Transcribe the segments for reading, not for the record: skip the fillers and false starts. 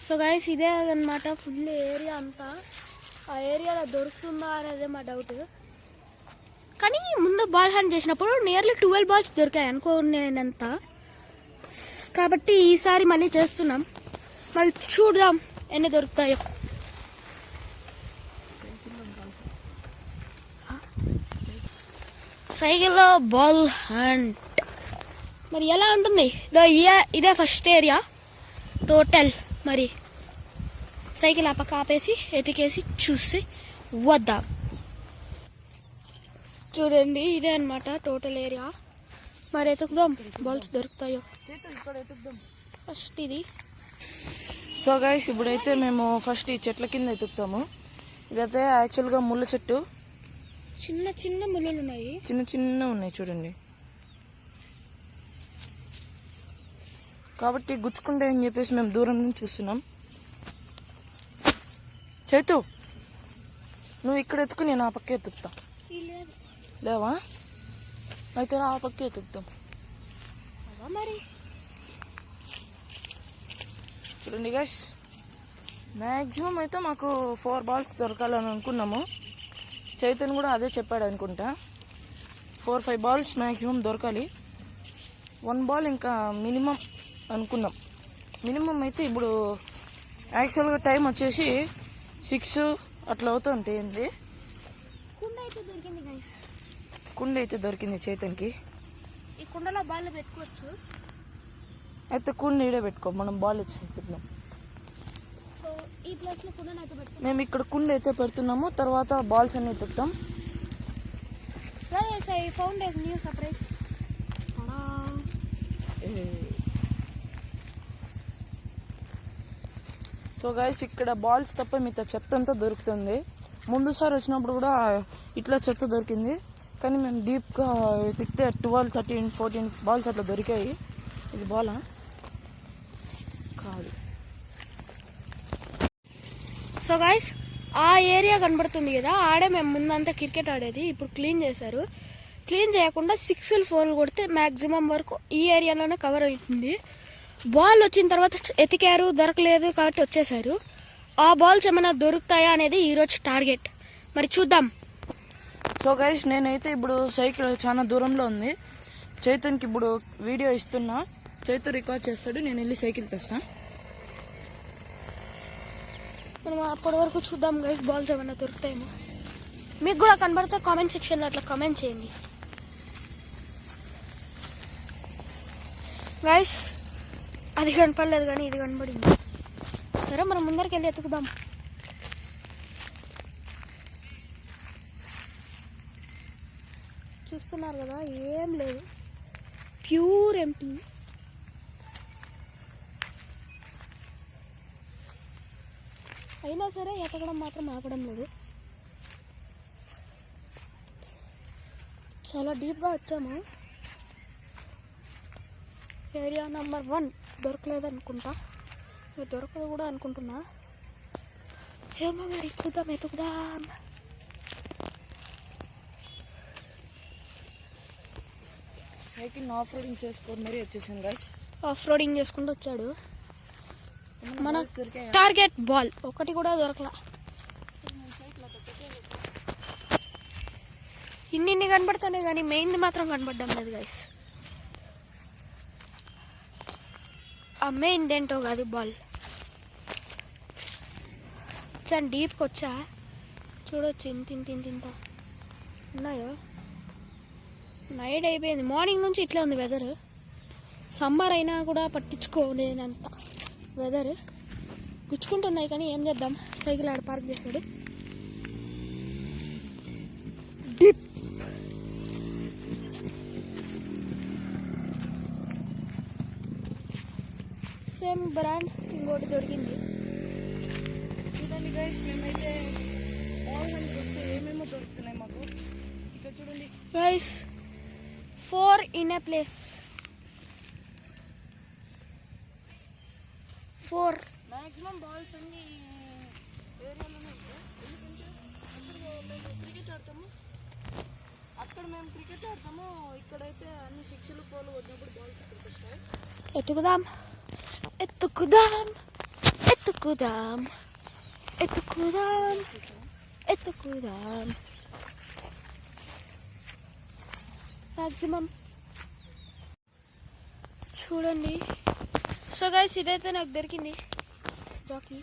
So guys ఇదే అన్నమాట full area అంతా. ఆ ఏరియాలో దొరుకుతుందా అనేది మా డౌట్. కానీ ముందు బాల్ హ్యాండ్ చేసినప్పుడు నియర్లీ 12 balls దొరికాయి అనుకోనేనంతా. కాబట్టి ఈసారి మళ్ళీ చేస్తున్నాం, మళ్ళీ చూద్దాం ఎన్ని దొరుకుతాయో. సైకిల్లో బాల్ హ్యాండ్ మరి ఎలా ఉంటుంది? ఇదే ఫస్ట్ ఏరియా టోటల్. మరి సైకిల్ ఆ పక్క ఆపేసి ఎతికేసి చూసి వద్దాం. చూడండి ఇదే అనమాట టోటల్ ఏరియా. మరి ఎతుకుదాం బాల్స్ దొరుకుతాయో. ఫస్ట్ ఇది. సో గైస్ ఇప్పుడైతే మేము ఫస్ట్ ఈ చెట్ల కింద ఎతుకుతాము. ఇదైతే యాక్చువల్గా ముళ్ళ చెట్టు. చిన్న చిన్న ముళ్ళులు ఉన్నాయి, చిన్న ఉన్నాయి చూడండి. కాబట్టి గుచ్చుకుంటే అని చెప్పేసి మేము దూరం నుంచి చూస్తున్నాం. చైతు నువ్వు ఇక్కడ ఎత్తుకు, నేను ఆ పక్క ఎత్తుకుతా. లేవా? అయితే ఆ పక్క ఎత్తుకుతాం. మరి చూడండి గైస్, మ్యాక్సిమం అయితే మాకు 4 balls దొరకాలని అనుకున్నాము. చైతన్ కూడా అదే చెప్పాడు అనుకుంటా. 4-5 balls మ్యాక్సిమం దొరకాలి. 1 ball ఇంకా మినిమం అనుకున్నాం. మినిమం అయితే ఇప్పుడు యాక్చువల్గా టైం వచ్చేసి 6 అట్లా అవుతుంటుంది. కుండ అయితే దొరికింది చైతన్కి. ఈ కుండలో బాల్ పెట్టుకోవచ్చు. అయితే కుండ ఈడే పెట్టుకో, మనం బాల్ ఇచ్చి పెట్టుకున్నాం. మేము ఇక్కడ కుండ అయితే పెడుతున్నాము, తర్వాత బాల్స్ అన్ని ఎత్తుకుతాం. సో గైస్ ఇక్కడ బాల్స్ తప్ప మిగతా చెత్త అంతా దొరుకుతుంది. ముందుసారి వచ్చినప్పుడు కూడా ఇట్లా చెత్త దొరికింది, కానీ మేము డీప్గా వెతికితే 12, 13, 14 balls అట్లా దొరికాయి. ఇది బాలా కాదు. సో గైస్ ఆ ఏరియా కనబడుతుంది కదా, ఆడే మేము ముందంతా క్రికెట్ ఆడేది. ఇప్పుడు క్లీన్ చేశారు. క్లీన్ చేయకుండా 6, 4 కొడితే మ్యాక్సిమం వరకు ఈ ఏరియాలోనే కవర్ అవుతుంది. బాల్ వచ్చిన తర్వాత ఎతికారు, దొరకలేదు కాబట్టి వచ్చేసారు. ఆ బాల్స్ ఏమైనా దొరుకుతాయా అనేది ఈరోజు టార్గెట్. మరి చూద్దాం. సో గైస్ నేనైతే ఇప్పుడు సైకిల్ చాలా దూరంలో ఉంది. చైతన్కి ఇప్పుడు వీడియో ఇస్తున్నా. చైతన్ రికార్డ్ చేస్తాడు, నేను వెళ్ళి సైకిల్ తెస్తా. మనం అప్పటి వరకు చూద్దాం గైస్, బాల్స్ ఏమైనా దొరుకుతాయేమో. మీకు కూడా కనబడితే కామెంట్ సెక్షన్లో అట్లా కామెంట్ చేయండి గైస్. అది కనపడలేదు కానీ ఇది కనబడింది. సరే మనం ముందరికి వెళ్ళి ఎత్తుకుదాం. చూస్తున్నారు కదా, ఏం లేదు, ప్యూర్ ఎంటీ. అయినా సరే ఎతకడం మాత్రం ఆపడం లేదు. చాలా డీప్గా వచ్చాము. ఏరియా నెంబర్ 1 దొరకలేదు అనుకుంటా, దొరకదు కూడా అనుకుంటున్నా. ఏమో మరి చూద్దాం, ఎతుకుదాం. సైకిల్ ఆఫ్ రోడింగ్ చేసుకొని మరీ వచ్చేసాను గైస్. ఆఫ్ రోడింగ్ చేసుకుంటూ వచ్చాడు. మన టార్గెట్ బాల్ ఒకటి కూడా దొరకలా. ఇన్ని కనబడతానే కానీ మెయిన్ది మాత్రం కనబడ్డం లేదు గైస్. ఆ మెయిన్ దేంటో కాదు బాల్. చాలా డీప్కి వచ్చా, చూడొచ్చు ఇంత ఉన్నాయో. నైట్ అయిపోయింది, మార్నింగ్ నుంచి ఇట్లా ఉంది వెదర్. సమ్మర్ అయినా కూడా పట్టించుకోలేనంత వెదర్. గుచ్చుకుంటున్నాయి కానీ ఏం చేద్దాం, సైకిల్ ఆడ పార్క్ చేశాడు. డిప్ సేమ్ బ్రాండ్ ఇంకోటి దొరికింది. చూడండి గైస్, మేమైతే బాల్ హ్యాండ్ చేస్తే ఏమేమో దొరుకుతున్నాయి మాకు. ఇక్కడ చూడండి guys, 4 in a place. 4 maximum balls అన్ని ఏరియాలోనే ఉంటాయి. ఎందుకంటే క్రికెట్ ఆడతాము, అక్కడ మేము క్రికెట్ ఆడతాము. ఇక్కడైతే అన్ని 6, 4 కొట్టినప్పుడు బాల్స్ ఇక్కడికి వస్తాయి. ఎత్తుకుదాం. ఎత్తుకుదాం ఎత్తుకుదాం ఎత్తుకుదాం మ్యాక్సిమం. చూడండి. సో గైస్ ఇదైతే నాకు దొరికింది జాకీ.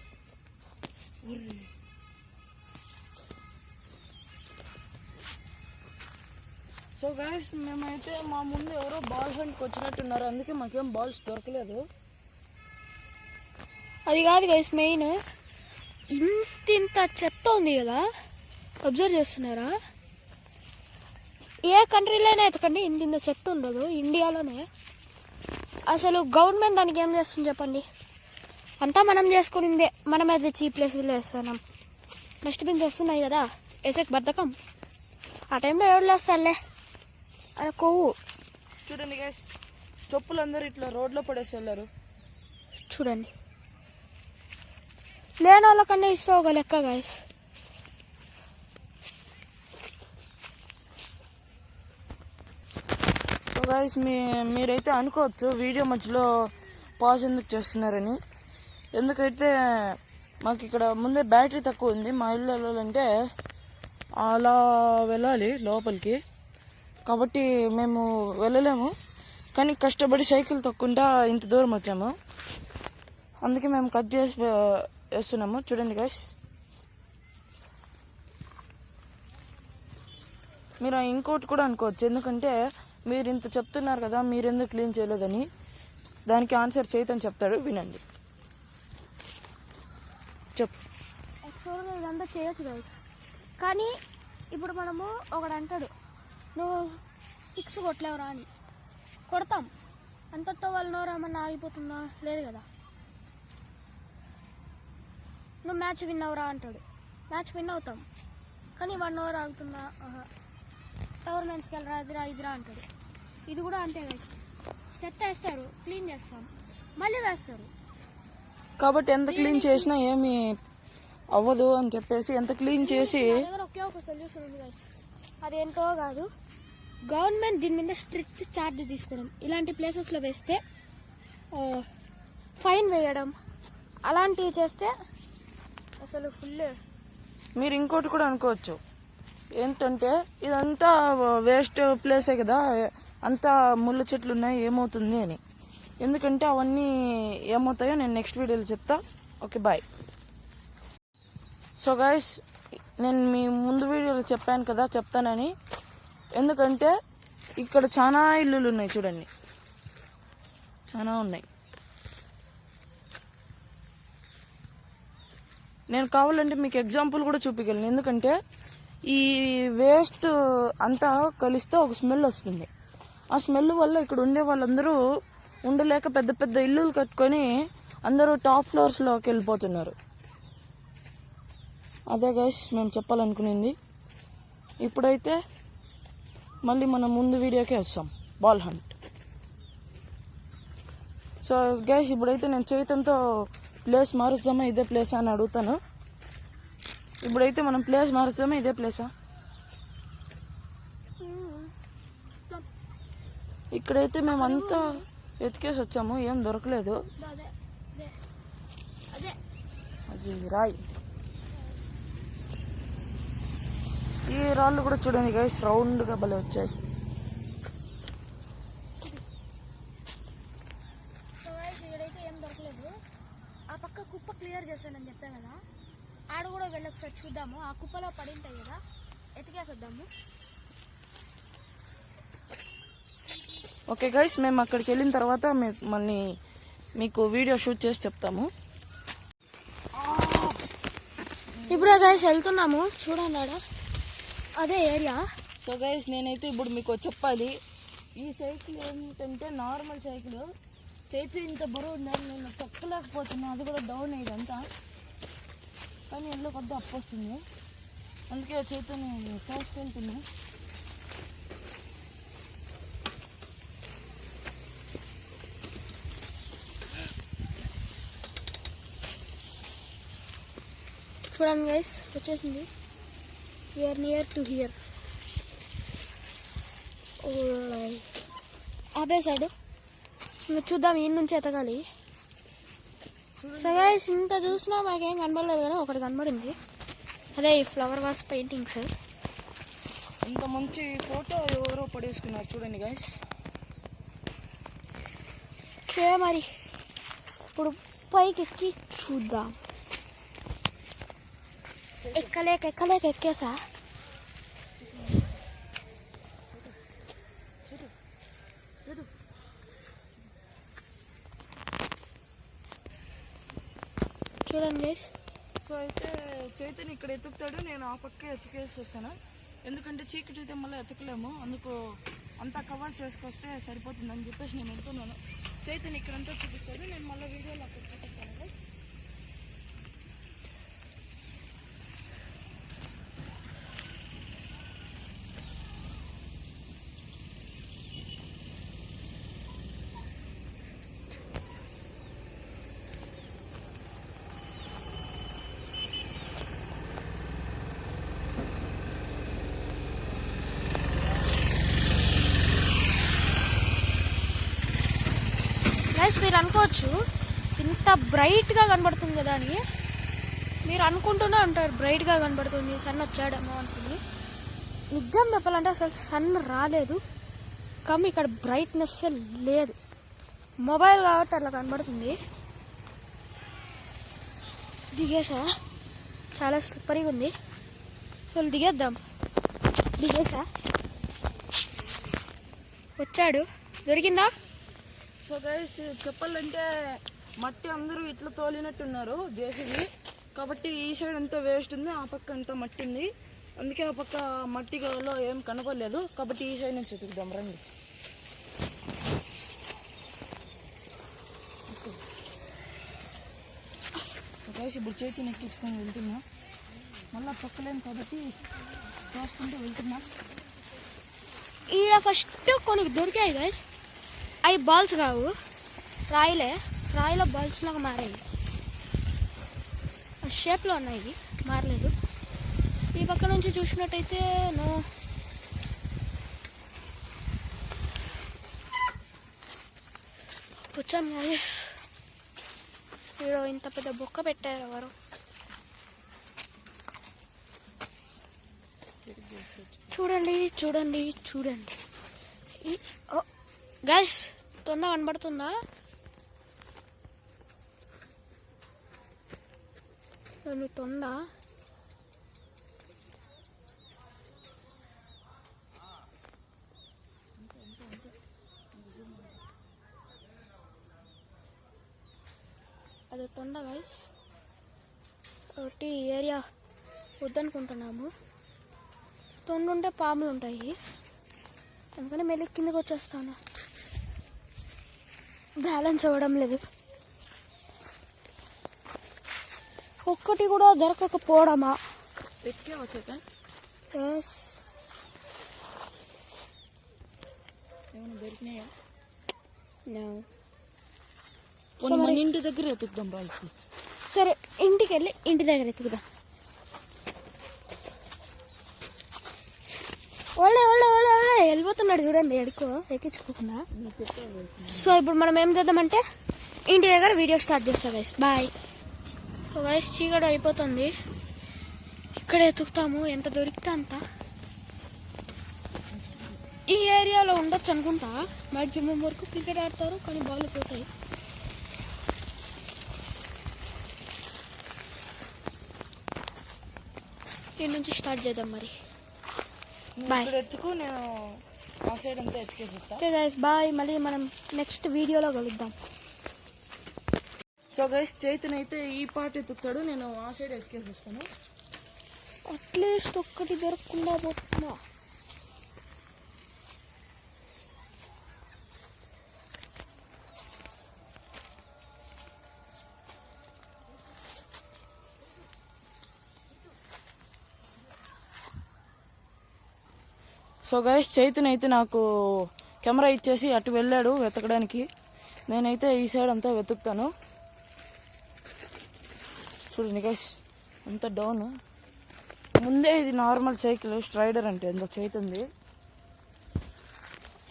సో గైస్ మేమైతే మా ముందు ఎవరో బాల్ హంట్కి వచ్చినట్టున్నారు, అందుకే మాకేం బాల్స్ దొరకలేదు. అది కాదు గైస్ మెయిన్, ఇంత చెత్త ఉంది కదా, అబ్జర్వ్ చేస్తున్నారా? ఏ కంట్రీలోనే ఎతకండి ఇంత చెత్త ఉండదు, ఇండియాలోనే. అసలు గవర్నమెంట్ దానికి ఏం చేస్తుంది చెప్పండి? అంతా మనం చేసుకునిందే, మనమే అది చీప్ ప్లేస్లో వేస్తున్నాం. డస్ట్బిన్స్ వస్తున్నాయి కదా, వేసేకి బద్ధకం. ఆ టైంలో ఎవరు లేస్తారులే అలా కొవ్వు. చూడండి గైస్, చెప్పులు అందరూ ఇట్లా రోడ్లో పడేసి వెళ్ళారు. చూడండి, లేని వాళ్ళకన్నా ఇస్తే ఒక లెక్క గైస్. సో గైస్ మీరైతే అనుకోవచ్చు వీడియో మధ్యలో పాజ్ ఎందుకు చేస్తున్నారని. ఎందుకైతే మాకు ఇక్కడ ముందే బ్యాటరీ తక్కువ ఉంది, మా ఇల్లు వెళ్ళాలంటే అలా వెళ్ళాలి లోపలికి, కాబట్టి మేము వెళ్ళలేము. కానీ కష్టపడి సైకిల్ తొక్కుంటా ఇంత దూరం వచ్చాము, అందుకే మేము కట్ చేసి వేస్తున్నాము. చూడండి గైస్, మీరు ఇంకోటి కూడా అనుకోవచ్చు, ఎందుకంటే మీరు ఇంత చెప్తున్నారు కదా, మీరు ఎందుకు క్లీన్ చేయలేదని. దానికి ఆన్సర్ చైతన్ చెప్తాడు, వినండి. చెప్పు. యాక్చువల్గా ఇదంతా చేయొచ్చు గైస్, కానీ ఇప్పుడు మనము ఒకడు అంటాడు నువ్వు 6 కొట్టలేవురా అని, కొడతాం. అంతటితో వాళ్ళు నోరేమన్నా ఆగిపోతుందా? లేదు కదా. నువ్వు మ్యాచ్ విన్ అవురా అంటాడు, మ్యాచ్ విన్ అవుతాం. కానీ వాడు నోరు ఆగుతుందా? టోర్నమెంట్స్కి వెళ్ళరా, ఇదిరా అంటాడు. ఇది కూడా అంతే గైస్, చెత్త వేస్తాడు, క్లీన్ చేస్తాం, మళ్ళీ వేస్తారు. కాబట్టి ఎంత క్లీన్ చేసినా ఏమి అవ్వదు అని చెప్పేసి ఎంత క్లీన్ చేసి ఒకే ఒక సొల్యూషన్ ఉంది గైస్, అదేంటో కాదు, గవర్నమెంట్ దీని మీద స్ట్రిక్ట్ ఛార్జ్ తీసుకోవడం. ఇలాంటి ప్లేసెస్లో వేస్తే ఫైన్ వేయడం, అలాంటివి చేస్తే అసలు ఫుల్. మీరు ఇంకోటి కూడా అనుకోవచ్చు, ఏంటంటే ఇదంతా వేస్ట్ ప్లేసే కదా, అంతా ముళ్ళ చెట్లు ఉన్నాయి, ఏమవుతుంది అని. ఎందుకంటే అవన్నీ ఏమవుతాయో నేను నెక్స్ట్ వీడియోలో చెప్తా. Okay bye. సో గైస్, నేను మీ ముందు వీడియోలో చెప్పాను కదా చెప్తానని, ఎందుకంటే ఇక్కడ చాలా ఇల్లులు ఉన్నాయి, చూడండి చాలా ఉన్నాయి. నేను కావాలంటే మీకు ఎగ్జాంపుల్ కూడా చూపించగలను, ఎందుకంటే ఈ వేస్ట్ అంతా కలిస్తే ఒక స్మెల్ వస్తుంది. ఆ స్మెల్ వల్ల ఇక్కడ ఉండే వాళ్ళందరూ ఉండలేక పెద్ద పెద్ద ఇల్లులు కట్టుకొని అందరూ టాప్ ఫ్లోర్స్లోకి వెళ్ళిపోతున్నారు. అదే గైస్ మేము చెప్పాలనుకునేది. ఇప్పుడైతే మళ్ళీ మనం ముందు వీడియోకే వస్తాం, బాల్ హంట్. సో గైస్, ఇప్పుడైతే నేను చైతన్తో ప్లేస్ మారుస్తామా ఇదే ప్లేసా అని అడుగుతాను. ఇప్పుడైతే మనం ప్లేస్ మారుస్తామా ఇదే ప్లేసా? ఇక్కడైతే మేమంతా వెతికేసి వచ్చాము, ఏం దొరకలేదు. అది రాయి. ఈ రాళ్ళు కూడా చూడండి గైస్, రౌండ్గా భలే వచ్చాయి. ఏం దొరకలేదు. ఆ పక్క కుప్ప క్లియర్ చేశానని చెప్పాను కదా, ఆడ కూడా వెళ్ళొకసారి చూద్దాము. ఆ కుప్పలో పడి ఉంటాయి కదా, ఎతికేసేద్దాము. ఓకే గైస్, మేము అక్కడికి వెళ్ళిన తర్వాత మళ్ళీ మీకు వీడియో షూట్ చేసి చెప్తాము. ఇప్పుడే గైస్ వెళ్తున్నాము, చూడండి ఆడ అదే ఏరియా. సో గైస్, నేనైతే ఇప్పుడు మీకు చెప్పాలి. ఈ సైకిల్ ఏంటంటే నార్మల్ సైకిల్, చేతి ఇంత బరువు ఉండాలి, నేను తొక్కలేకపోతున్నా, అది కూడా డౌన్ అయ్యేదంతా. కానీ ఎల్లో కొద్ది అప్పు వస్తుంది, అందుకే చేతిని తీసుకెళ్తున్నా. చూడండి గైస్, వచ్చేసింది. We are near to here. ఆపేశాడు, ఇంకా చూద్దాం, ఈ నుంచి ఎతగాలి. సో గైస్ ఇంత చూసినా మాకేం కనబడలేదు కానీ ఒకటి కనబడింది, అదే ఈ ఫ్లవర్ వాస్ పెయింటింగ్స్. ఇంత మంచి ఫోటో ఎవరో పడేసుకున్నారు చూడండి గైస్. మరి ఇప్పుడు పైకి ఎక్కి చూద్దాం. ఎక్కేసా. చూడండి గైస్. సో అయితే చైతన్య ఇక్కడ ఎత్తుకుతాడు, నేను ఆ పక్క ఎత్తుకేసి వస్తాను. ఎందుకంటే చీకటి అయితే మళ్ళీ ఎత్తకలేము, అందుకు అంతా కవర్ చేసుకొస్తే సరిపోతుంది అని చెప్పేసి నేను ఎడుతున్నాను. చైతన్య ఇక్కడంతా చూపిస్తాడు, నేను మళ్ళీ వీడియోలో అక్కడ చూపిస్తాను గైస్. గైస్ మీరు అనుకోవచ్చు ఇంత బ్రైట్గా కనబడుతుంది కదా అని. మీరు అనుకుంటూనే ఉంటారు బ్రైట్గా కనబడుతుంది, సన్ వచ్చాడేమో అనుకుని. నిజం చెప్పాలంటే అసలు సన్ రాలేదు, కానీ ఇక్కడ బ్రైట్నెస్ లేదు. మొబైల్ కాబట్టి అట్లా కనబడుతుంది. దిగేసా, చాలా స్లిప్పరీగా ఉంది. సో దిగేద్దాం. దిగేసా, వచ్చాడు, దొరికిందా? సో గైస్ చెప్పాలంటే మట్టి అందరూ ఇట్లా తోలినట్టున్నారు జేసీబీ, కాబట్టి ఈ సైడ్ అంతా వేస్ట్ ఉంది, ఆ పక్క అంతా మట్టి ఉంది. అందుకే ఆ పక్క మట్టిలో ఏం కనపడలేదు, కాబట్టి ఈ సైడ్ నుంచి వెతుకుదాం రండి. గైస్ ఇప్పుడు చేతిని ఎక్కించుకొని వెళ్తున్నా, మళ్ళీ తొక్కలేము కాబట్టి తోసుకుంటూ వెళ్తున్నా. ఈడ ఫస్ట్ కొన్ని దొరికాయి గైస్, అవి బాల్స్ కావు, రాయిలో బాల్స్ లాగా మారాయి. ఆ షేప్లో ఉన్నాయి, మారలేదు. ఈ పక్క నుంచి చూసినట్టయితే నో. వచ్చాం గైస్. ఈడ ఇంత పెద్ద బొక్క పెట్టారు ఎవరు. చూడండి చూడండి చూడండి. గైస్ తొంద కనబడుతుందా? తొంద అది తొండ గైస్. ఒకటి ఏరియా వద్దనుకుంటున్నాము, తొండుంటే పాములు ఉంటాయి, అందుకని మెల్లి కిందకి వచ్చేస్తాను. బ్యాలెన్స్ అవ్వడం లేదు, ఒక్కటి కూడా దొరకకపోవడమా. వెతికేవా చేతన్? ఎస్. ఏమైనా దొరికినాయా? నో. మన ఇంటి దగ్గర ఎత్తుకుదాం రాళ్ళకి. సరే ఇంటికి వెళ్ళి ఇంటి దగ్గర ఎత్తుకుదాం. ఒళ్ళే వెళ్ళిపోతున్నాడు చూడండి, ఎడుకో ఎక్కించుకోకుండా. సో ఇప్పుడు మనం ఏం చేద్దామంటే ఇంటి దగ్గర వీడియో స్టార్ట్ చేస్తాం గైస్. బాయ్. సో గైస్ చీకటి అయిపోతుంది, ఇక్కడ ఎత్తుకుతాము, ఎంత దొరికితే అంత. ఈ ఏరియాలో ఉండొచ్చు అనుకుంటా, మ్యాక్సిమం వరకు క్రికెట్ ఆడతారు కానీ బాల్ పోతాయి. ఈ నుంచి స్టార్ట్ చేద్దాం మరి. బాయ్. ఎత్తుకు, నేను ఆ సైడ్ అంతా ఎత్తుకేసి వస్తా. ఓకే గైస్ బాయ్, మళ్ళీ మనం నెక్స్ట్ వీడియోలో కలుద్దాం. సో గైస్ చైతన్ అయితే ఈ పార్ట్ ఎత్తుకుతాడు, నేను ఆ సైడ్ ఎత్తుకేసి వస్తాను. అట్లీస్ట్ ఒక్కటి దొరకకుండా పోతున్నా. సో గైస్ చైతన్ అయితే నాకు కెమెరా ఇచ్చేసి అటు వెళ్ళాడు వెతకడానికి, నేనైతే ఈ సైడ్ అంతా వెతుకుతాను. చూడండి గైస్ అంత డౌన్. ముందే ఇది నార్మల్ సైకిల్, స్ట్రైడర్ అంటే ఎంతో చైతంది.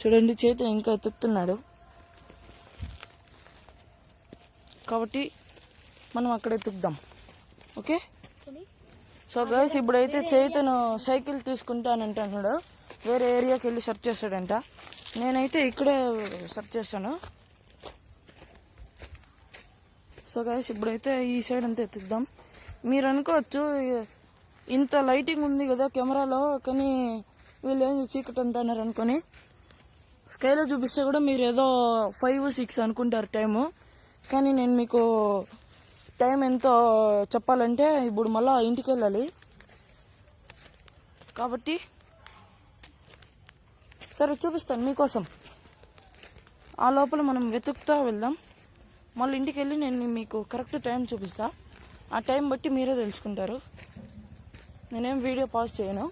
చూడండి చైతన్ ఇంకా ఎత్తుకుతున్నాడు, కాబట్టి మనం అక్కడ ఎత్తుకుదాం. ఓకే. సో గైస్ ఇప్పుడైతే చైతను సైకిల్ తీసుకుంటానంటున్నాడు, వేరే ఏరియాకి వెళ్ళి సెర్చ్ చేస్తాడంట. నేనైతే ఇక్కడే సెర్చ్ చేస్తాను. సో గైస్ ఇప్పుడైతే ఈ సైడ్ అంతా ఎత్తుకుదాం. మీరు అనుకోవచ్చు ఇంత లైటింగ్ ఉంది కదా కెమెరాలో, కానీ వీళ్ళు ఏంది చీకటి అంటున్నారు అనుకొని. స్కైలో చూపిస్తే కూడా మీరు ఏదో 5-6 అనుకుంటారు టైము, కానీ నేను మీకు టైం ఎంతో చెప్పాలంటే ఇప్పుడు మళ్ళీ ఇంటికి వెళ్ళాలి కాబట్టి సరే చూపిస్తాను మీకోసం. ఆ లోపల మనం వెతుకుతా వెళ్దాం. మళ్ళీ ఇంటికి వెళ్ళి నేను మీకు కరెక్ట్ టైం చూపిస్తా. ఆ టైం బట్టి మీరే తెలుసుకుంటారు. నేనేం వీడియో పాజ్ చేయను.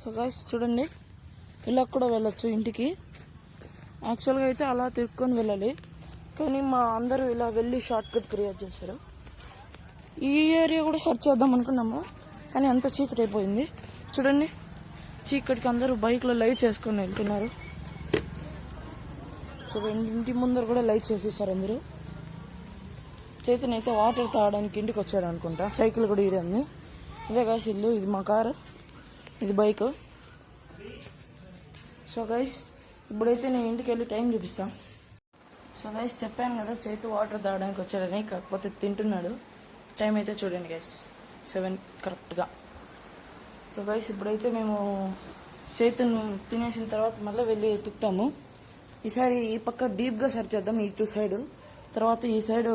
సో గైస్ చూడండి, ఇలా కూడా వెళ్ళొచ్చు ఇంటికి. యాక్చువల్గా అయితే అలా తిరుక్కొని వెళ్ళాలి, కానీ మా అందరూ ఇలా వెళ్ళి షార్ట్ కట్ క్రియేట్ చేశారు. ఈ ఏరియా కూడా సెర్చ్ చేద్దాం అనుకున్నాము, కానీ అంత చీకటి అయిపోయింది. చూడండి, చీకటికి అందరూ బైక్లో లైట్స్ వేసుకొని వెళ్తున్నారు. చూడండి, ఇంటి ముందర కూడా లైట్స్ వేసేసారు అందరూ. చైతన్య అయితే వాటర్ తాగడానికి ఇంటికి వచ్చాడు అనుకుంటా. సైకిల్ కూడా ఇదే ఉంది. ఇదే గైస్ ఇల్లు, ఇది మా కారు, ఇది బైక్. సో గైస్ ఇప్పుడైతే నేను ఇంటికి వెళ్ళి టైం చూపిస్తాను. సో గైస్ చెప్పాను కదా చైతు వాటర్ తాగడానికి వచ్చాడని, కాకపోతే తింటున్నాడు. టైం అయితే చూడండి గైస్ 7 కరెక్ట్గా. సో గైస్ ఇప్పుడైతే మేము చైతును తినేసిన తర్వాత మళ్ళీ వెళ్ళి ఎత్తుకుతాము. ఈసారి ఈ పక్క డీప్గా సెర్చ్ చేద్దాం, ఇటు సైడు. తర్వాత ఈ సైడ్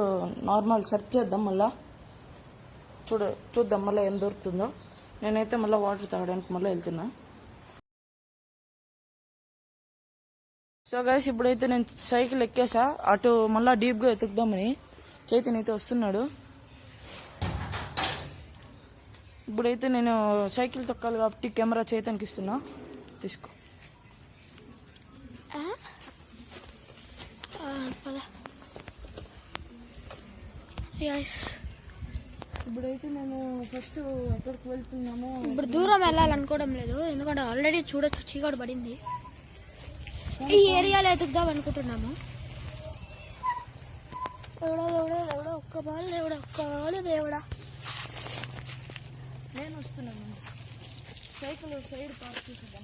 నార్మల్ సెర్చ్ చేద్దాం. మళ్ళీ చూద్దాం మళ్ళీ ఏం దొరుకుతుందో. నేనైతే మళ్ళీ వాటర్ తాగడానికి మళ్ళీ వెళ్తున్నా. సో గైస్ ఇప్పుడైతే నేను సైకిల్ ఎక్కేసా, అటు మళ్ళీ డీప్గా ఎత్తుకుదామని. చైతన్య అయితే వస్తున్నాడు. ఇప్పుడైతే నేను సైకిల్ తొక్కాలి కాబట్టి కెమెరా చైతన్యకి ఇస్తున్నా, తీసుకో. ఇప్పుడైతే నేను ఫస్ట్ ఎక్కడికి వెళ్తున్నామో, ఇప్పుడు దూరం వెళ్ళాలనుకోవడం లేదు, ఎందుకంటే ఆల్రెడీ చూడొచ్చు చీకటి పడింది. ఈ ఏరియాలో ఎదుగుదాం అనుకుంటున్నాము. దేవుడా ఒక్క బాలు దేవుడా. నేను వస్తున్నాను. సైకిల్ సైడ్ పార్క్ చేసేద్దాం.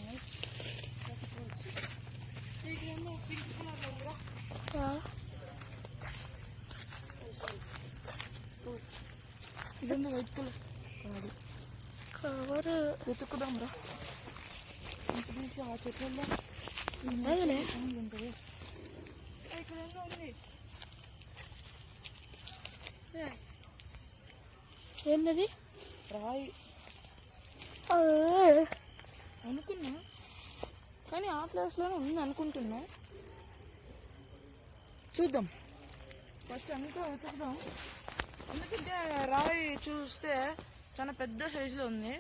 ఇదన్నా వైట్ కలర్ కవర్ వెతుకుదాం రా. తీసి ఆ చెట్లలో ఉంటుంది. ఏంటది? రాయి అనుకున్నా, కానీ ఆ ప్లేస్లోనే ఉంది అనుకుంటున్నా. చూద్దాం, ఫస్ట్ అంతా వెతుకుదాం. ఎందుకంటే రాయి చూస్తే చాలా పెద్ద సైజులో ఉంది.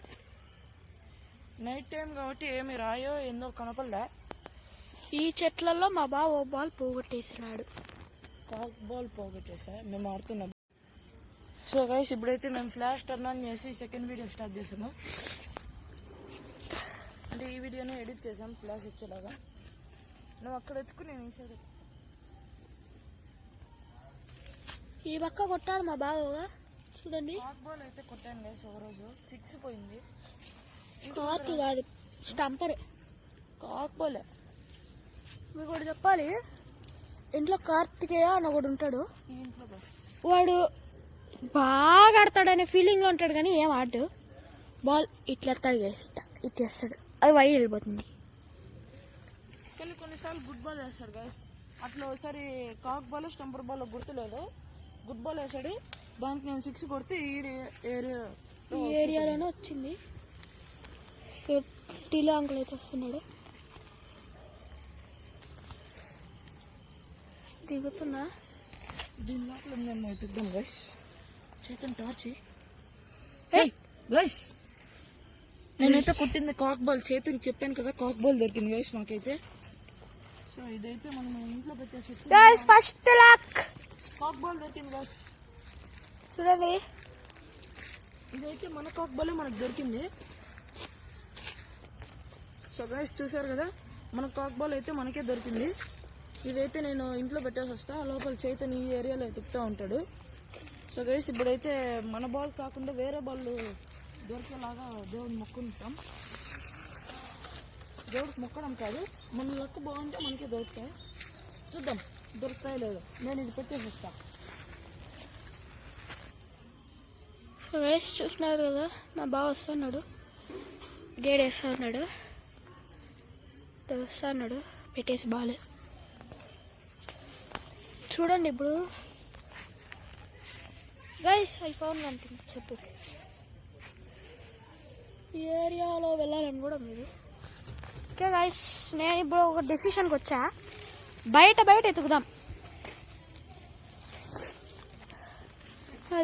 నైట్ టైం కాబట్టి ఏమి రాయో ఏందో కనపడలే. ఈ చెట్లలో మా బావ ఓ బాల్ పోగొట్టేసినాడు. కాక్ బాల్ పోగొట్టేసా మేము ఆడుతున్నాం. సో గైస్ ఇప్పుడైతే మేము ఫ్లాష్ టర్న్ ఆన్ చేసి సెకండ్ వీడియో స్టార్ట్ చేసాము. అంటే ఈ వీడియోని ఎడిట్ చేసాం ఫ్లాష్ వచ్చేలాగా. నువ్వు అక్కడ ఎత్తుకు, నేను ఈ సైడ్. ఈ పక్క కొట్టాడు మా బావగా, చూడండి. కాక్ బాల్ అయితే కొట్టాను గైస్ ఒకరోజు, 6 పోయింది. కార్కి కాదు, స్టంపర్. కాక్ బాలే. మీకు కూడా చెప్పాలి, ఇంట్లో కార్తికేయ అని ఒకడు ఉంటాడు. ఇంట్లో వాడు బాగా ఆడతాడనే ఫీలింగ్లో ఉంటాడు, కానీ ఏం ఆడు. బాల్ ఇట్లా ఎత్తాడు గైస్, ఇట్లా వేస్తాడు, అది వైడ్ వెళ్ళిపోతుంది. కొన్నిసార్లు గుడ్ బాల్ వేస్తాడు గైస్. అట్లా ఒకసారి కాక్ బాల్ స్టంపర్ బాల్ గుర్తులేదు, గుడ్ బాల్ వేసాడు. దానికి నేను 6 కొడితే ఈ ఏరియాలోనే వచ్చింది. సో టీలో అంకుల్ అయితే వస్తున్నాడు, దిగుతున్నా. దీని లోపల ఉందేమో ఎత్తుద్దాం గైస్. చేతుని టార్చ్ గైస్. నేనైతే కొట్టింది కాక్ బాల్. చేతుని చెప్పాను కదా కాక్ బాల్ దొరికింది గైస్ మాకైతే. సో ఇదైతే మనం ఇంట్లో పెట్టేసి ఫస్ట్ లక్ కాక్ బాల్ దొరికింది గైస్. చూడండి. ఇదైతే మన కాక్ బాలే మనకు దొరికింది. సో గైస్ చూసారు కదా, మన కాక్ బాల్ అయితే మనకే దొరికింది. ఇదైతే నేను ఇంట్లో పెట్టేసి వస్తా, లోపల చైతన్య ఈ ఏరియాలో ఎతుకుతూ ఉంటాడు. సో గైస్ ఇప్పుడైతే మన బాల్ కాకుండా వేరే బాల్ దొరికేలాగా దేవుడిని మొక్కుంటాం. దేవుడికి మొక్కడం కాదు, మన లక్ బాగుంటే మనకే దొరుకుతాయి. చూద్దాం దొరుకుతాయో లేదో. నేను ఇది పెట్టేసి వస్తా. సో గైస్ చూస్తున్నారు కదా, మా బావ వస్తున్నాడు, డేడ్ వేస్తూ ఉన్నాడు, వస్తున్నాడు పెట్టేసి బాల్. చూడండి ఇప్పుడు guys I found one thing. చెప్పు, ఈ ఏరియాలో వెళ్ళాలని కూడా మీరు. ఓకే గైస్, నేను ఇప్పుడు ఒక డెసిషన్కి వచ్చా. బయట ఎతుకుదాం,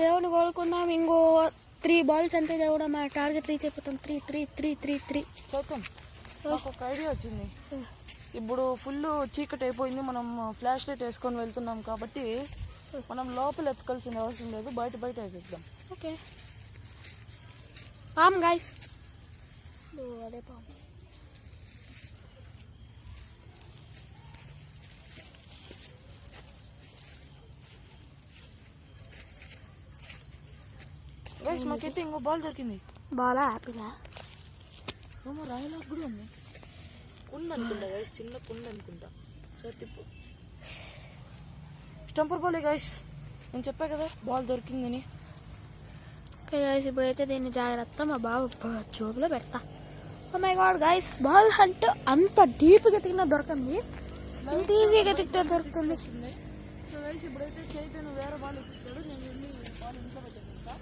దేవుడిని కోరుకుందాం. ఇంకో 3 balls అంతే దేవుడు, మా టార్గెట్ రీచ్ అయిపోతాం. 3 చైతన్, నాకు ఒక ఐడియా వచ్చింది. ఇప్పుడు ఫుల్ చీకటి అయిపోయింది, మనం ఫ్లాష్ లైట్ వేసుకొని వెళ్తున్నాం కాబట్టి మనం లోపల ఎత్తుకాల్సిన అవసరం లేదు, బయట ఎత్తుదాం. ఓకే పామ్ గైస్, అదే పాము. గైస్ మాకైతే ఇంకో బాల్ దొరికింది. బాలా హ్యాపీలా రాయలా కూడా ఉందనుకుంటా గైస్, చిన్న కుండ అనుకుంటా. సో తిప్పు, స్టంపర్ బాల్ గైస్. నేను చెప్పా కదా బాల్ దొరికిందని. ఓకే గైస్, ఇప్పుడైతే దీన్ని జాగ్రత్త మా బాబు జోబులో పెడతా. Oh my god guys, ball hunt అంత డీప్గా ఎతికినా దొరకండి, ఇంత ఈజీగా ఎతికితే దొరుకుతుంది. సో గైస్ ఇప్పుడైతే చైతన్య వేరే బాల్ ఎత్తుతాడు, నేను వెళ్ళి బాల్ ఇంట్లో పెట్టేస్తా.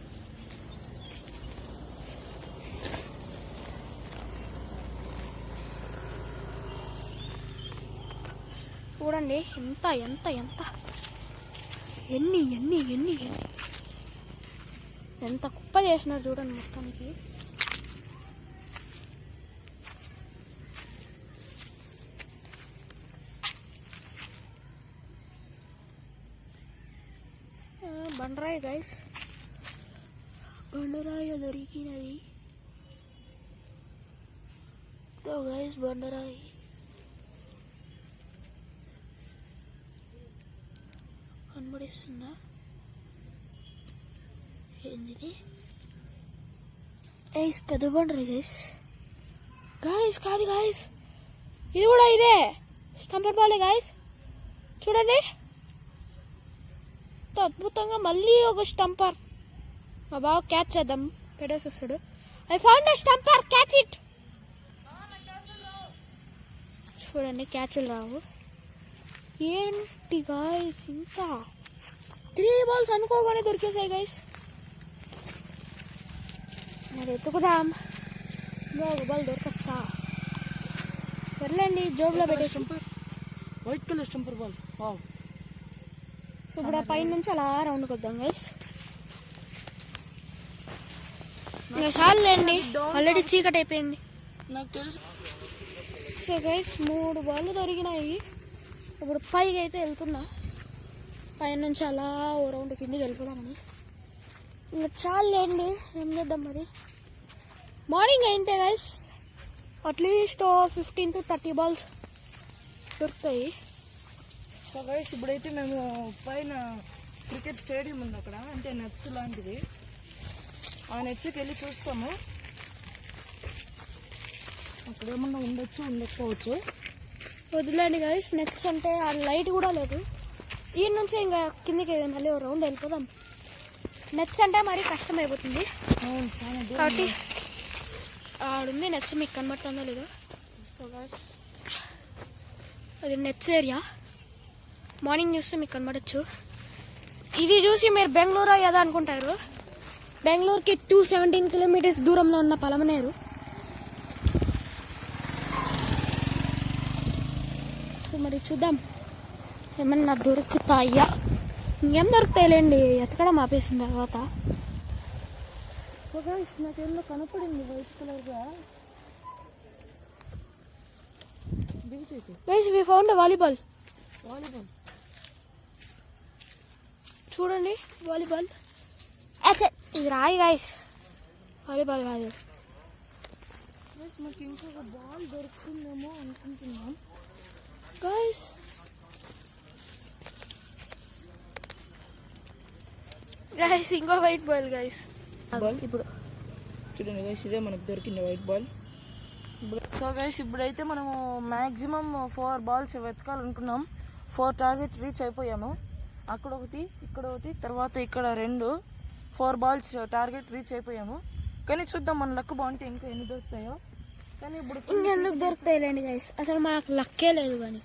చూడండి ఎంత ఎంత ఎంత ఎన్ని ఎన్ని ఎన్ని ఎన్ని ఎంత కుప్ప చేసినారు చూడండి మొత్తానికి. బండరాయి గైస్, బండరాయి దొరికినది గైస్, బండరాయి. కనబడిస్తుందా ఏంది? గైస్ పెద్ద బండరాయి గైస్. గైస్ కాదు గైస్, ఇది కూడా ఇదే స్టంపర్ బాలే గైస్. చూడండి అద్భుతంగా మళ్ళీ ఒక స్టంపర్. మా బావ క్యాచ్ చేద్దాం, పెట్టేసి వస్తాడు. I found a స్టంపర్, catch it. చూడండి క్యాచ్లు రావు. ఏంటి గాయస్ ఇంకా 3 balls అనుకోగానే దొరికేసాయి గైస్. మరి ఎత్తుకుదాం, ఒక బాల్ దొరకచ్చా? సర్లేండి జోబులో పెట్టేసి. White colour స్టంపర్ ball. Wow. So ఇప్పుడు ఆ పైన నుంచి అలా రౌండ్కి వద్దాం గైస్. ఇంకా చాలండి, ఆల్రెడీ చీకటి అయిపోయింది నాకు తెలుసు. సో గైస్ 3 balls దొరికినాయి. ఇప్పుడు పైకి అయితే వెళ్తున్నా, పైన నుంచి అలా ఓ రౌండ్ కిందికి వెళ్ళిపోదామని. ఇంకా చాలండి, ఏం చేద్దాం మరి. మార్నింగ్ అయింటే గైస్ అట్లీస్ట్ 15 to 30 balls దొరుకుతాయి. సో గైస్ ఇప్పుడైతే మేము పైన క్రికెట్ స్టేడియం ఉంది అక్కడ, అంటే నెట్స్ లాంటిది. ఆ నెట్స్కి వెళ్ళి చూస్తాము, అక్కడ ఏమన్నా ఉండకపోవచ్చు. వదిలేండి గైస్, నెక్స్ట్ అంటే ఆ లైట్ కూడా లేదు. ఈ నుంచి ఇంకా కిందికి మళ్ళీ ఓ రౌండ్ వెళ్ళిపోదాం. నెట్స్ అంటే మరీ కష్టం అయిపోతుంది కాబట్టి ఆడుంది నెట్స్. మీకు కనబడుతుందో లేదో? సో గైస్ అది నెట్స్ ఏరియా. మార్నింగ్ చూస్తే మీకు కనబడచ్చు. ఇది చూసి మీరు బెంగళూరు అయ్యేదా అనుకుంటారు. బెంగళూరుకి 217 kilometers దూరంలో ఉన్న పలమనేరు. సో మరి చూద్దాం ఏమన్నా దొరుకుతాయా. ఇంకేం దొరుకుతాయిలేండి, ఎతకడం ఆపేసిన తర్వాత. సో గైస్ నాకు ఏమో కనపడింది వైట్ కలర్గా. Guys we found volleyball. Volleyball చూడండి వాలీబాల్. ఇది రాయి గైస్, వాలీబాల్ కాదు. మాకు ఇంకొక బాల్ దొరుకుతుందేమో అనుకుంటున్నాం గైస్. గైస్ ఇంకో వైట్ బాల్ గైస్. బాల్ ఇప్పుడు చూడండి గైస్, ఇదే మనకు దొరికింది వైట్ బాల్. సో గైస్ ఇప్పుడైతే మనము మ్యాక్సిమం 4 బాల్స్ వెతకాలనుకున్నాం. 4 టార్గెట్ రీచ్ అయిపోయాము. అక్కడ ఒకటి, ఇక్కడ ఒకటి, తర్వాత ఇక్కడ 2, 4 బాల్స్ టార్గెట్ రీచ్ అయిపోయాము. కానీ చూద్దాం మన లక్ బాగుంటే ఇంకా ఎన్ని దొరుకుతాయో. కానీ ఇప్పుడు ఇంకెందుకు దొరుకుతాయిలేండి గైస్, అసలు మాకు లక్కే లేదు. కానీ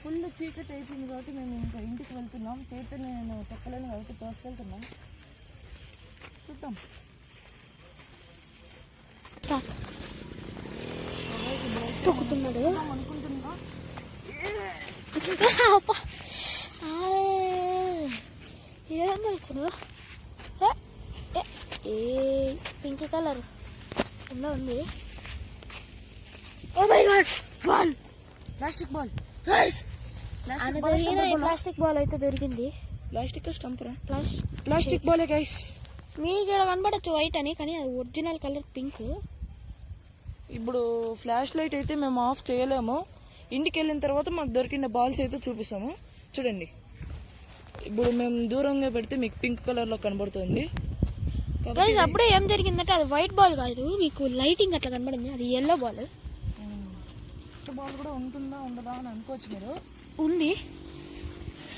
ఫుల్ చీకటి అయిపోయింది కాబట్టి మేము ఇంకా ఇంటికి వెళ్తున్నాం. చేతి నేను తొక్కలేను కాబట్టి తోసుకెళ్తున్నాం. చూద్దాం. తొక్కుతున్నాడు అనుకుంటున్నా. ఏమవుతున్నా ఏ పింక్ కలర్ ఎలా ఉంది. Oh my god, ball, plastic ball. Plastic ball అయితే దొరికింది. ప్లాస్టిక్ స్టంపరా? ప్లాస్టిక్ ప్లాస్టిక్ బాలే గైస్. మీకు ఇక్కడ కనబడచ్చు వైట్ అని, కానీ అది ఒరిజినల్ కలర్ పింక్. ఇప్పుడు ఫ్లాష్ లైట్ అయితే మేము ఆఫ్ చేయలేము. ఇంటికి వెళ్ళిన తర్వాత మాకు దొరికిన బాల్స్ అయితే చూపిస్తాము. చూడండి, ఇప్పుడు మేము దూరంగా పెడితే మీకు పింక్ కలర్లో కనబడుతుంది. అప్పుడే ఏం జరిగిందంటే అది వైట్ బాల్ కాదు, మీకు లైటింగ్ అట్లా కనబడింది. అది ఎల్లో బాల్. బాల్ కూడా ఉంటుందా ఉండదా అని అనుకోవచ్చు మీరు. ఉంది.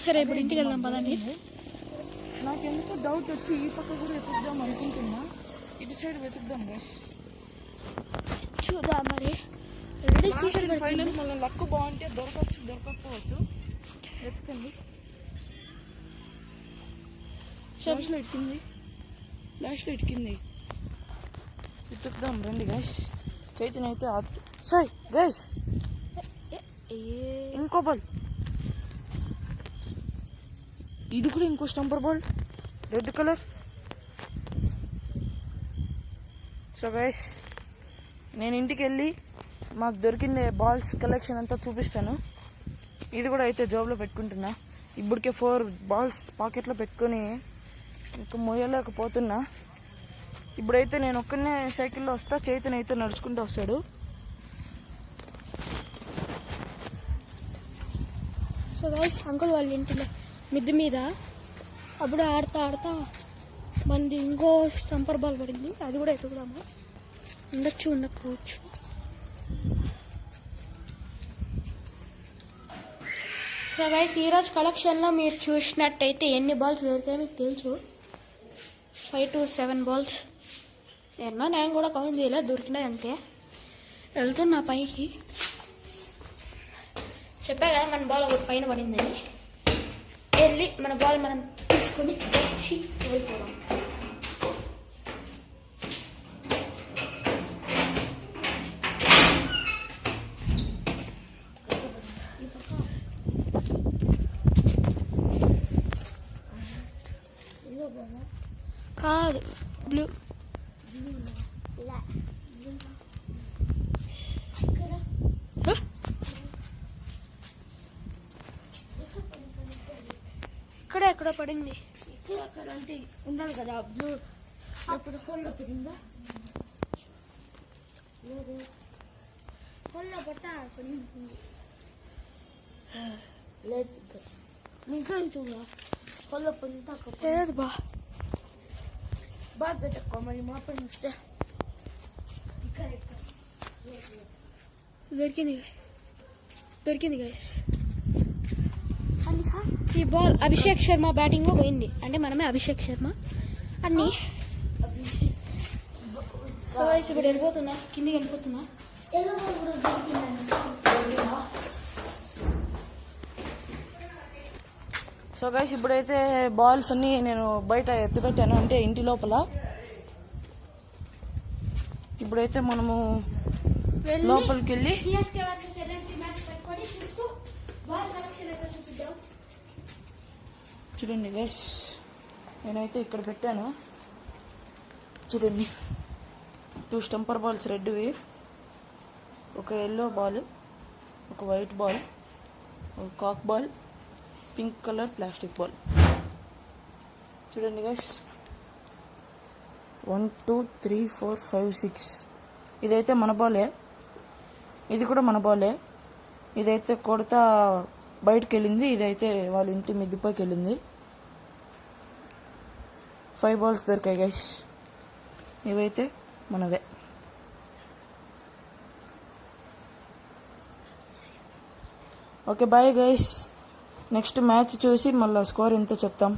సరే ఇప్పుడు ఇంటికి వెళ్దాం పదండి. నాకెందుకు డౌట్ వచ్చి ఈ పక్క కూడా వెతుకుదాం అనుకుంటున్నా. ఇటు సైడ్ వెతుకుదాం గైస్. చూద్దాం మరి. ఫైనల్ మన లక్ బాగుంటే దొరకచ్చు, దొరకకపోవచ్చు. వెతకండి. ఫ్లాష్ లైట్ కింది, ఫ్లాష్ లైట్ కింది వెతుకుదాం రండి గైస్. చైతన్య అయితే సాయ్ గైస్, ఇంకో బాల్. ఇది కూడా ఇంకో స్టంపర్ ball, red colour. So guys నేను ఇంటికి వెళ్ళి మాకు దొరికింది బాల్స్ కలెక్షన్ అంతా చూపిస్తాను. ఇది కూడా అయితే జాబ్లో పెట్టుకుంటున్నా. ఇప్పటికే 4 బాల్స్ పాకెట్లో పెట్టుకొని ఇంకా మోయలేకపోతున్నా. ఇప్పుడైతే నేను ఒక్కనే సైకిల్లో వస్తా, చైతన్య అయితే నడుచుకుంటూ వస్తాడు. సో గైస్ అంకుల్ వాళ్ళ ఇంటిలో మిద్ది మీద అప్పుడు ఆడుతా ఆడుతా మంది ఇంకో స్టంపర్ బాల్ పడింది. అది కూడా ఎత్తుకుదాము. ఉండొచ్చు, ఉండకపోవచ్చు. సో గైస్ ఈరోజు కలెక్షన్లో మీరు చూసినట్టయితే ఎన్ని బాల్స్ దొరికాయో మీకు తెలుసు. 5 to 7 బాల్స్. నేను కూడా కౌంట్ చేయలేదు, దొరికినాయి అంతే. వెళ్తున్నా పైకి. చెప్పా కదా మన బాల్ ఒకటి పైన పడిందని. వెళ్ళి మన బాల్ మనం తీసుకొని వచ్చి వెళ్ళిపోదాం. కాదు, బ్లూ. ఇక్కడ ఎక్కడ పడింది? ఇక్కడ అంటే ఉండాలి కదా బ్లూ. అప్పుడు హోల్లో పడిందా? హోల్లో పట్టా పడింది. లేదు ఇంకా చూడా హోల్లో పడిందా? లేదు బా బాగా తక్కువ మరి మా పని వస్తే దొరికింది గైస్. ఈ బాల్ అభిషేక్ శర్మ బ్యాటింగ్లో పోయింది. అంటే మనమే అభిషేక్ శర్మ అన్ని. సో గైస్ ఇప్పుడు వెళ్ళిపోతున్నా, కిందికి వెళ్ళిపోతున్నా. సో గైస్ ఇప్పుడైతే బాల్స్ అన్ని నేను బయట ఎత్తిపెట్టాను, అంటే ఇంటి లోపల. ఇప్పుడైతే మనము లోపలికి వెళ్ళి చూడండి గైస్, నేనైతే ఇక్కడ పెట్టాను. చూడండి 2 స్టంపర్ బాల్స్ రెడ్వి, ఒక ఎల్లో బాల్, ఒక వైట్ బాల్, ఒక కాక్ ball, pink colour plastic ball. చూడండి గైస్ 1 2 3 4 5 6. ఇదైతే మన బాలే, ఇది కూడా మన బాలే. ఇదైతే కొడతా బయటకు వెళ్ళింది, ఇదైతే వాళ్ళ ఇంటి మిద్దిపైకి వెళ్ళింది. 5 బాల్స్ దొరికాయి గైస్. ఇవైతే మనవే. Okay bye guys. Next match చూసి మళ్ళీ స్కోర్ ఎంతో చెప్తాం.